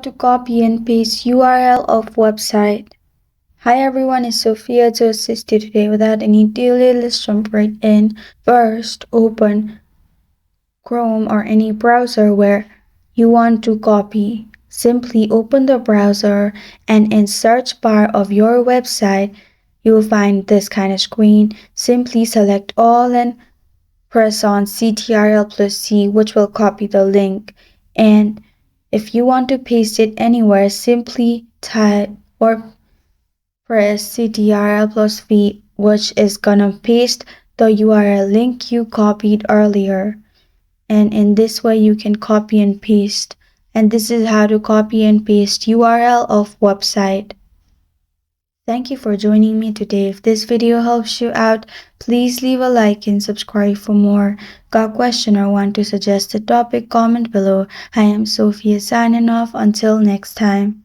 to copy and paste URL of website. Hi everyone, it's Sophia to assist you today. Without any delay, let's jump right in. First, open Chrome or any browser where you want to copy. Simply open the browser and in search bar of your website, you will find this kind of screen. Simply select all and press on Ctrl+C, which will copy the link. And if you want to paste it anywhere, simply type or press Ctrl+V, which is gonna paste the URL link you copied earlier. And in this way you can copy and paste. And this is how to copy and paste URL of website. Thank you for joining me today. If this video helps you out, please leave a like and subscribe for more. Got a question or want to suggest a topic? Comment below. I am Sophia signing off. Until next time.